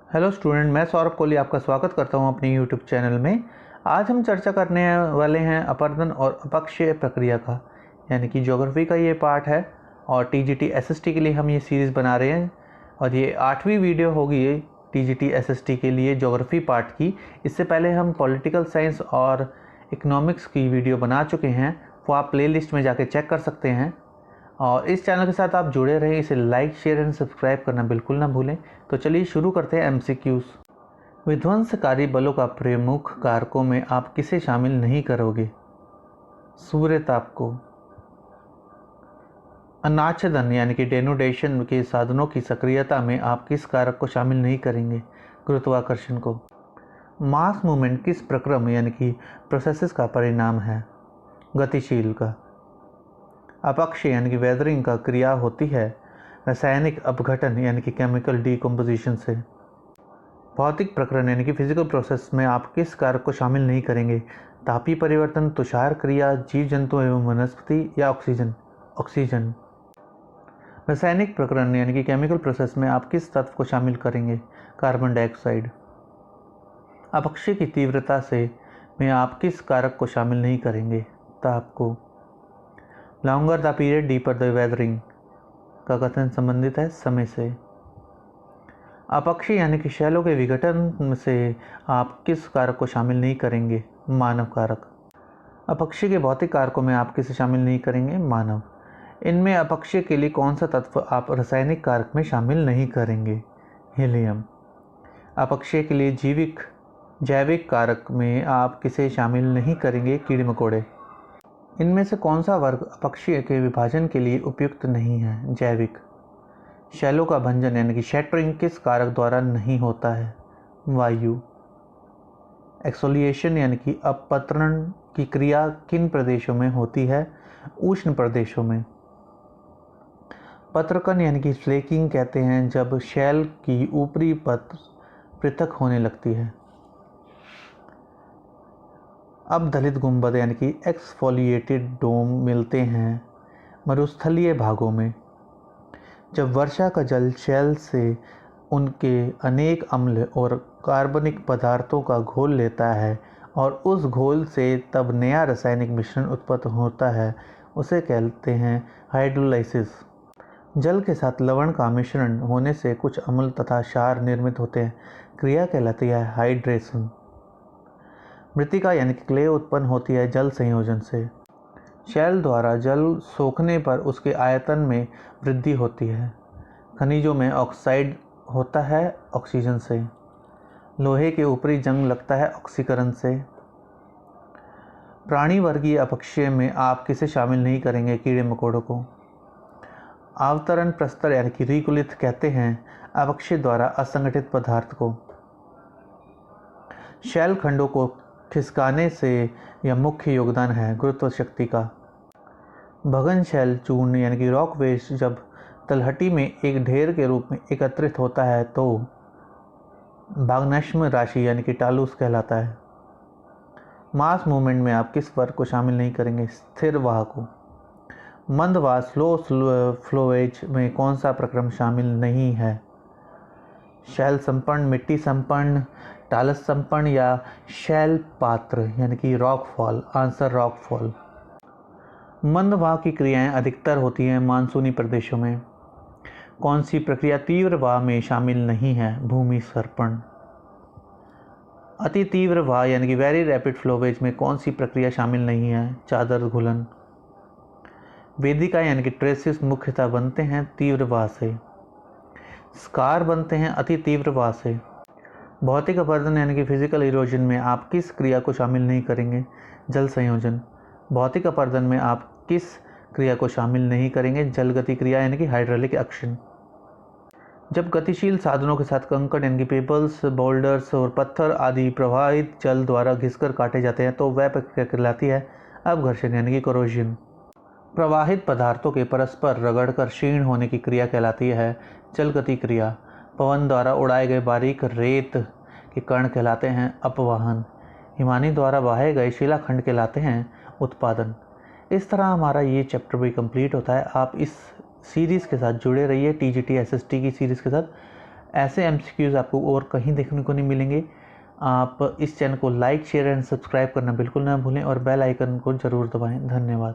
Hello student, मैं सौरभ कोहली आपका स्वागत करता हूं अपने यूट्यूब चैनल में। आज हम चर्चा करने वाले हैं अपरदन और अपक्षय प्रक्रिया का, यानी कि ज्योग्राफी का ये पार्ट है और टीजीटी एसएसटी के लिए हम ये सीरीज़ बना रहे हैं और ये 8वीं वीडियो होगी ये टीजीटी एसएसटी के लिए ज्योग्राफी पार्ट की। इससे पहले हम पॉलिटिकल साइंस और इकोनॉमिक्स की वीडियो बना चुके हैं, वो आप प्लेलिस्ट में जाके चेक कर सकते हैं। और इस चैनल के साथ आप जुड़े रहें, इसे लाइक शेयर एंड सब्सक्राइब करना बिल्कुल ना भूलें। तो चलिए शुरू करते हैं एमसीक्यूज़। विध्वंसकारी बलों का प्रमुख कारकों में आप किसे शामिल नहीं करोगे? सूर्यताप को। अनाच्छादन यानी कि डेनुडेशन के साधनों की सक्रियता में आप किस कारक को शामिल नहीं करेंगे? गुरुत्वाकर्षण को। मास मूवमेंट किस प्रक्रम यानी कि प्रोसेसेस का परिणाम है? गतिशील का। अपक्षय यानी कि वेदरिंग का क्रिया होती है रासायनिक अपघटन यानी कि केमिकल डिकम्पोजिशन से। भौतिक प्रकरण यानी कि फिजिकल प्रोसेस में आप किस कारक को शामिल नहीं करेंगे? तापीय परिवर्तन, तुषार क्रिया, जीव जंतु एवं वनस्पति या ऑक्सीजन। रासायनिक प्रकरण यानी कि केमिकल प्रोसेस में आप किस तत्व को शामिल करेंगे? Carbon dioxide. अपक्षय की तीव्रता से में आप किस कारक को शामिल नहीं करेंगे? ताप को। Longer the period deeper the weathering का कथन संबंधित है समय से। अपक्षय यानी कि शैलों के विघटन से आप किस कारक को शामिल नहीं करेंगे? मानव कारक। अपक्षय के भौतिक कारकों में आप किसे शामिल नहीं करेंगे? मानव। इनमें अपक्षय के लिए कौन सा तत्व आप रासायनिक कारक में शामिल नहीं करेंगे? हीलियम। अपक्षय के लिए जैविक कारक में आप किसे शामिल नहीं करेंगे? कीड़े मकोड़े। इनमें से कौन सा वर्ग अपक्षय के विभाजन के लिए उपयुक्त नहीं है? जैविक। शैलों का भंजन यानी कि शैटरिंग किस कारक द्वारा नहीं होता है? वायु। एक्सोलिएशन यानी कि अपपत्रण की क्रिया किन प्रदेशों में होती है? उष्ण प्रदेशों में। पत्रकन यानी कि फ्लेकिंग कहते हैं जब शैल की ऊपरी परत पृथक होने लगती है। अब दलित गुंबद यानी कि एक्सफोलिएटेड डोम मिलते हैं मरुस्थलीय भागों में। जब वर्षा का जल शैल से उनके अनेक अम्ल और कार्बनिक पदार्थों का घोल लेता है और उस घोल से तब नया रासायनिक मिश्रण उत्पन्न होता है, उसे कहते हैं हाइड्रोलाइसिस। जल के साथ लवण का मिश्रण होने से कुछ अम्ल तथा क्षार निर्मित होते हैं, क्रिया कहलाती है हाइड्रेशन। मृत्तिका यानी कि क्ले उत्पन्न होती है जल संयोजन से। शैल द्वारा जल सोखने पर उसके आयतन में वृद्धि होती है। खनिजों में ऑक्साइड होता है ऑक्सीजन से। लोहे के ऊपरी जंग लगता है ऑक्सीकरण से। प्राणी वर्गीय अपक्षय में आप किसे शामिल नहीं करेंगे? कीड़े मकोड़ों को। अवतरण प्रस्तर यानी कि रिकुलित कहते हैं अपक्षय द्वारा असंगठित पदार्थ को। शैल खंडों को खिसकाने से यह मुख्य योगदान है गुरुत्व शक्ति का। भगन शैल चूर्ण यानी कि रॉक वेस्ट जब तलहटी में एक ढेर के रूप में एकत्रित होता है तो भाग्नश्म राशि यानी कि टालूस कहलाता है। मास मूवमेंट में आप किस वर्ग को शामिल नहीं करेंगे? स्थिर वाह को। मंद व स्लो फ्लोएज में कौन सा प्रक्रम शामिल नहीं है? शैल संपन्न, मिट्टी संपन्न, टालस संपन्न या शैल पात्र यानी कि rock fall. Answer rock fall. मंद वाह की क्रियाएं अधिकतर होती हैं मानसूनी प्रदेशों में। कौन सी प्रक्रिया तीव्र वाह में शामिल नहीं है? भूमि सर्पण। अति तीव्र वाह यानी कि वेरी रैपिड फ्लोवेज में कौन सी प्रक्रिया शामिल नहीं है? चादर घुलन। वेदिका यानी कि ट्रेसिस मुख्यतः बनते हैं तीव्र वाह से। स्कार बनते हैं अति तीव्र वाह से। भौतिक अपरदन यानी कि फिजिकल इरोजन में आप किस क्रिया को शामिल नहीं करेंगे? जल संयोजन। भौतिक अपरदन में आप किस क्रिया को शामिल नहीं करेंगे? जल गति क्रिया यानी कि हाइड्रोलिक एक्शन। जब गतिशील साधनों के साथ कंकड़ यानी कि पेबल्स, बोल्डर्स और पत्थर आदि प्रवाहित जल द्वारा घिसकर काटे जाते हैं तो वह प्रक्रिया कहलाती है अपघर्षण यानी कि कोरोजन। प्रवाहित पदार्थों के परस्पर रगड़कर क्षीण होने की क्रिया कहलाती है जल गति क्रिया। पवन द्वारा उड़ाए गए बारीक रेत के कण कहलाते हैं अपवाहन। हिमानी द्वारा बहाए गए शिलाखंड कहलाते हैं उत्पादन। इस तरह हमारा ये चैप्टर भी कंप्लीट होता है। आप इस सीरीज़ के साथ जुड़े रहिए, टीजीटी एसएसटी की सीरीज़ के साथ। ऐसे एमसीक्यूज़ आपको और कहीं देखने को नहीं मिलेंगे। आप इस चैनल को लाइक, शेयर एंड सब्सक्राइब करना बिल्कुल ना भूलें और बेल आइकन को ज़रूर दबाएं। धन्यवाद।